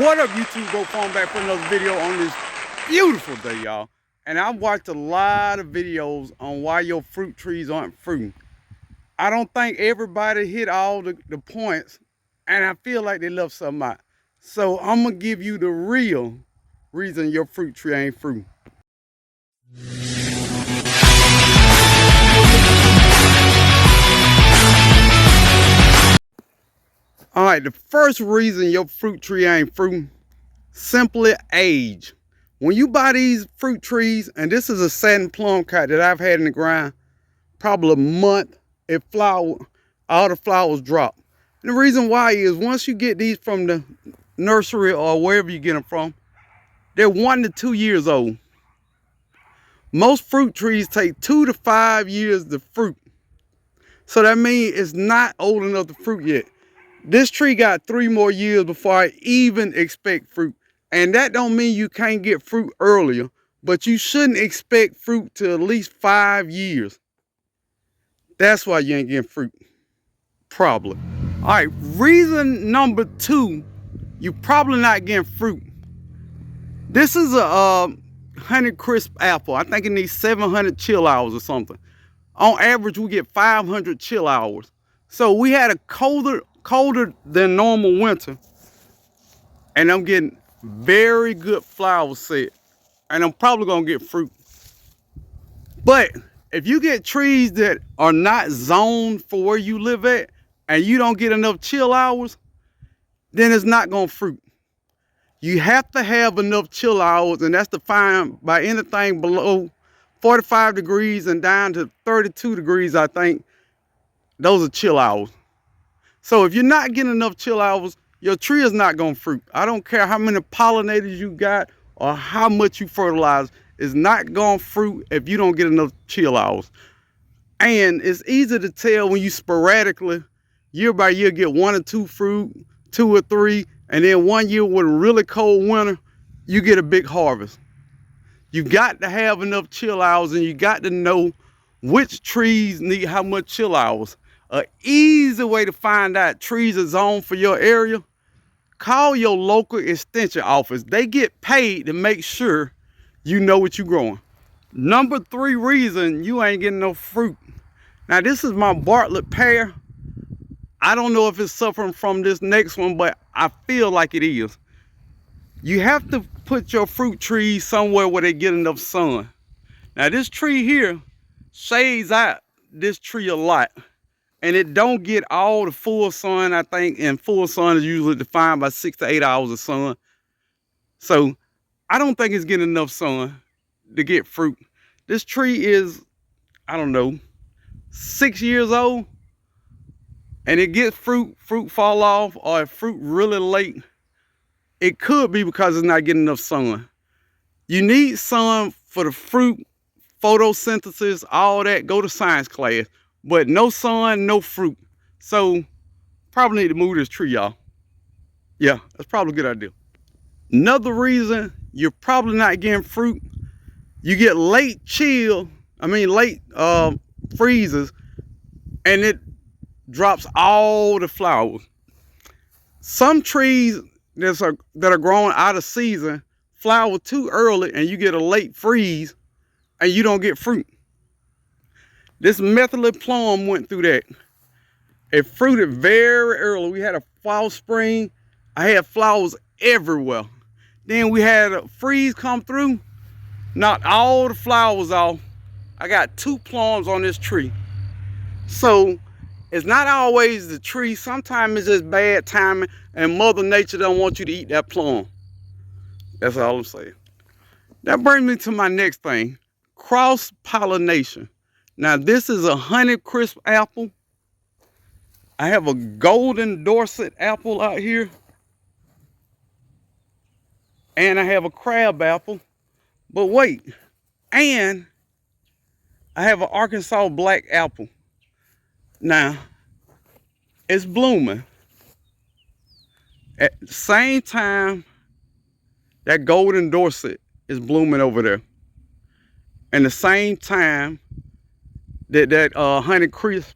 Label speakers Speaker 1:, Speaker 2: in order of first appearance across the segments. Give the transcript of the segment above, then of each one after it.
Speaker 1: What up, YouTube? BrokeFarmer back for another video on this beautiful day, y'all. And I've watched a lot of videos on why your fruit trees aren't fruiting. I don't think everybody hit all the points, and I feel like they left something out. So I'm gonna give you the real reason your fruit tree ain't fruiting. All right, the first reason your fruit tree ain't fruiting, simply age. When you buy these fruit trees, and this is a satin plum kite that I've had in the ground probably a month, it flowered, all the flowers drop. And the reason why is once you get these from the nursery or wherever you get them from, they're 1 to 2 years old. Most fruit trees take 2 to 5 years to fruit. So that means it's not old enough to fruit yet. This tree got 3 more years before I even expect fruit. And that don't mean you can't get fruit earlier, but you shouldn't expect fruit to at least 5 years. That's why you ain't getting fruit. Probably. All right, reason number 2, you probably not getting fruit. This is a honey crisp apple. I think it needs 700 chill hours or something. On average, we get 500 chill hours. So we had a colder than normal winter, and I'm getting very good flower set, and I'm probably gonna get fruit. But if you get trees that are not zoned for where you live at, and you don't get enough chill hours, then it's not gonna fruit. You have to have enough chill hours, and that's defined by anything below 45 degrees and down to 32 degrees, I think. Those are chill hours. So if you're not getting enough chill hours, your tree is not gonna fruit. I don't care how many pollinators you got or how much you fertilize, it's not gonna fruit if you don't get enough chill hours. And it's easy to tell when you sporadically, year by year, get 1 or 2 fruit, 2 or 3, and then 1 year with a really cold winter, you get a big harvest. You got to have enough chill hours, and you got to know which trees need how much chill hours. An easy way to find out trees are zoned for your area, call your local extension office. They get paid to make sure you know what you're growing. Number 3 reason you ain't getting no fruit. Now this is my Bartlett pear. I don't know if it's suffering from this next one, but I feel like it is. You have to put your fruit trees somewhere where they get enough sun. Now this tree here shades out this tree a lot, and it don't get all the full sun, I think, and full sun is usually defined by 6 to 8 hours of sun. So I don't think it's getting enough sun to get fruit. This tree is, I don't know, 6 years old, and it gets fruit fall off, or fruit really late. It could be because it's not getting enough sun. You need sun for the fruit, photosynthesis, all that. Go to science class. But no sun, no fruit. So probably need to move this tree, y'all. Yeah, that's probably a good idea. Another reason you're probably not getting fruit, you get late freezes, and it drops all the flowers. Some trees that are growing out of season flower too early, and you get a late freeze and you don't get fruit. This methylid plum went through that. It fruited very early. We had a fall spring. I had flowers everywhere. Then we had a freeze come through, knocked all the flowers off. I got 2 plums on this tree. So it's not always the tree. Sometimes it's just bad timing, and Mother Nature don't want you to eat that plum. That's all I'm saying. That brings me to my next thing, cross-pollination. Now this is a honey crisp apple. I have a golden Dorset apple out here, and I have a crab apple. But wait, and I have an Arkansas black apple. Now it's blooming at the same time that golden Dorset is blooming over there, and the same time that honey crisp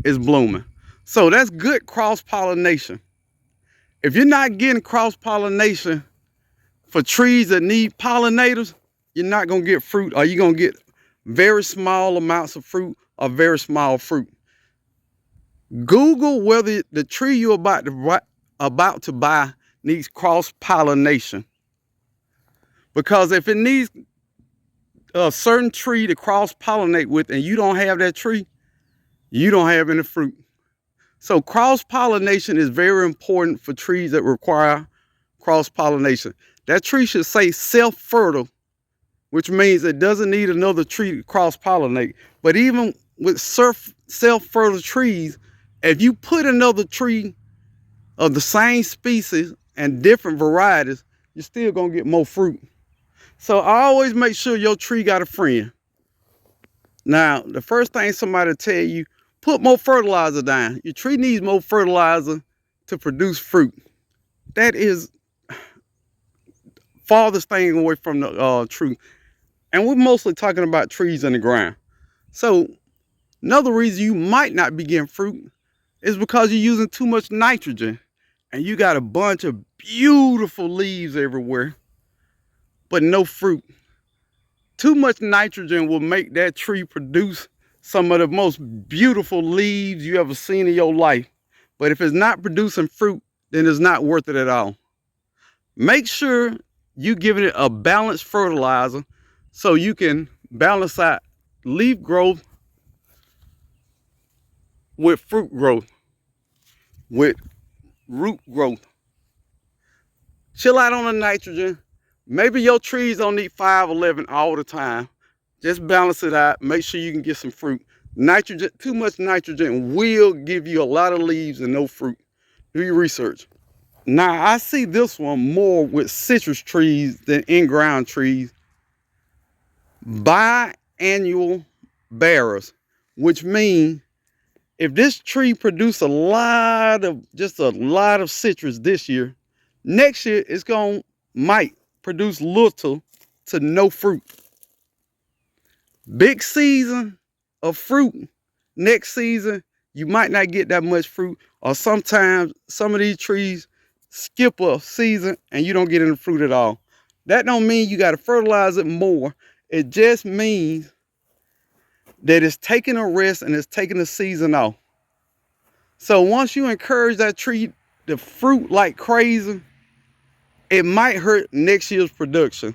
Speaker 1: is blooming. So that's good cross-pollination. If you're not getting cross-pollination for trees that need pollinators, you're not going to get fruit, or you're going to get very small amounts of fruit or very small fruit. Google whether the tree you're about to buy needs cross-pollination. Because if it needs a certain tree to cross-pollinate with and you don't have that tree, you don't have any fruit. So cross-pollination is very important for trees that require cross-pollination. That tree should say self-fertile, which means it doesn't need another tree to cross-pollinate. But even with self-fertile trees, if you put another tree of the same species and different varieties, you're still gonna get more fruit. So I always make sure your tree got a friend. Now, the first thing somebody tell you, put more fertilizer down. Your tree needs more fertilizer to produce fruit. That is farthest thing away from the truth. And we're mostly talking about trees in the ground. So another reason you might not be getting fruit is because you're using too much nitrogen. And you got a bunch of beautiful leaves everywhere, but no fruit. Too much nitrogen will make that tree produce some of the most beautiful leaves you ever seen in your life. But if it's not producing fruit, then it's not worth it at all. Make sure you're giving it a balanced fertilizer so you can balance out leaf growth with fruit growth, with root growth. Chill out on the nitrogen. Maybe your trees don't need 5-11 all the time. Just balance it out. Make sure you can get some fruit. Nitrogen, too much nitrogen will give you a lot of leaves and no fruit. Do your research. Now, I see this one more with citrus trees than in-ground trees. Biannual bearers, which means if this tree produces a lot of citrus this year, next year it's might produce little to no fruit. Big season of fruit, next season you might not get that much fruit, or sometimes some of these trees skip a season and you don't get any fruit at all. That don't mean you got to fertilize it more. It just means that it's taking a rest and it's taking a season off. So once you encourage that tree to fruit like crazy, it might hurt next year's production.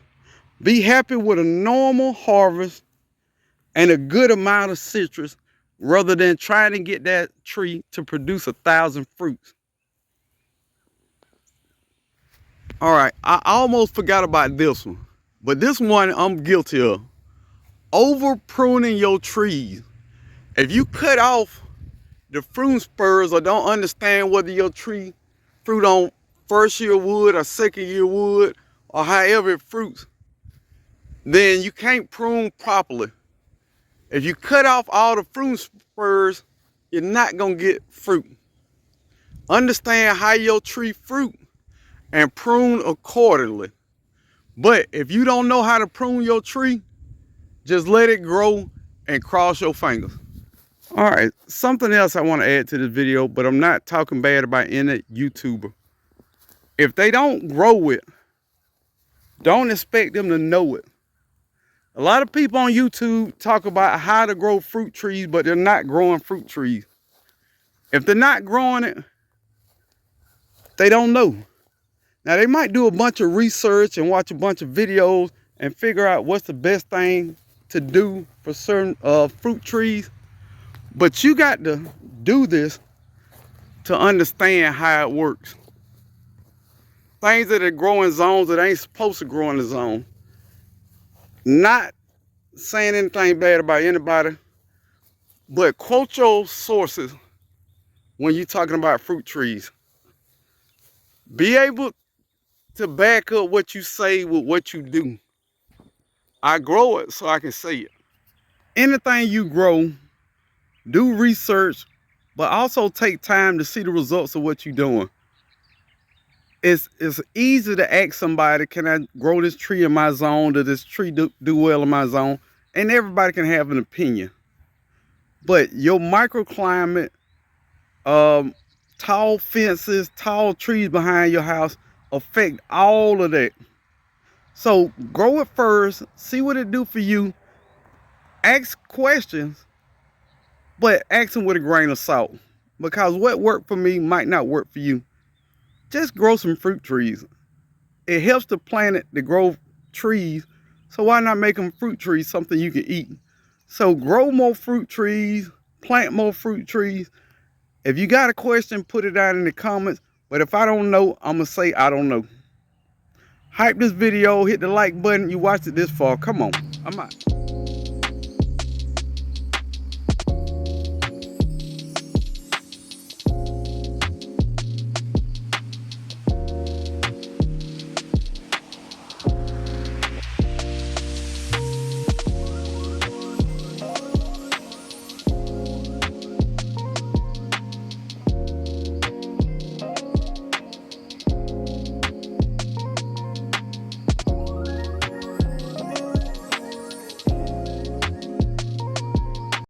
Speaker 1: Be happy with a normal harvest and a good amount of citrus rather than trying to get that tree to produce 1,000 fruits. All right, I almost forgot about this one, but this one I'm guilty of. Over pruning your trees. If you cut off the fruit spurs or don't understand whether your tree fruit on first year wood or second year wood or however it fruits, then you can't prune properly. If you cut off all the fruit spurs, you're not gonna get fruit. Understand how your tree fruit and prune accordingly. But if you don't know how to prune your tree, just let it grow and cross your fingers. All right, something else I want to add to this video, but I'm not talking bad about any YouTuber. If they don't grow it, don't expect them to know it. A lot of people on YouTube talk about how to grow fruit trees, but they're not growing fruit trees. If they're not growing it, they don't know. Now, they might do a bunch of research and watch a bunch of videos and figure out what's the best thing to do for certain fruit trees. But you got to do this to understand how it works. Things that grow in zones that ain't supposed to grow in the zone. Not saying anything bad about anybody, but quote your sources when you're talking about fruit trees. Be able to back up what you say with what you do. I grow it so I can say it. Anything you grow, do research, but also take time to see the results of what you're doing. It's easy to ask somebody, can I grow this tree in my zone? Does this tree do well in my zone? And everybody can have an opinion. But your microclimate tall fences, tall trees behind your house affect all of that. So grow it first, see what it do for you. Ask questions, but ask them with a grain of salt, because what worked for me might not work for you. Just grow some fruit trees. It helps the planet to grow trees, so why not make them fruit trees, something you can eat? So grow more fruit trees, plant more fruit trees. If you got a question, put it down in the comments. But if I don't know, I'm going to say I don't know. Hype this video, hit the like button. You watched it this far. Come on. I'm out.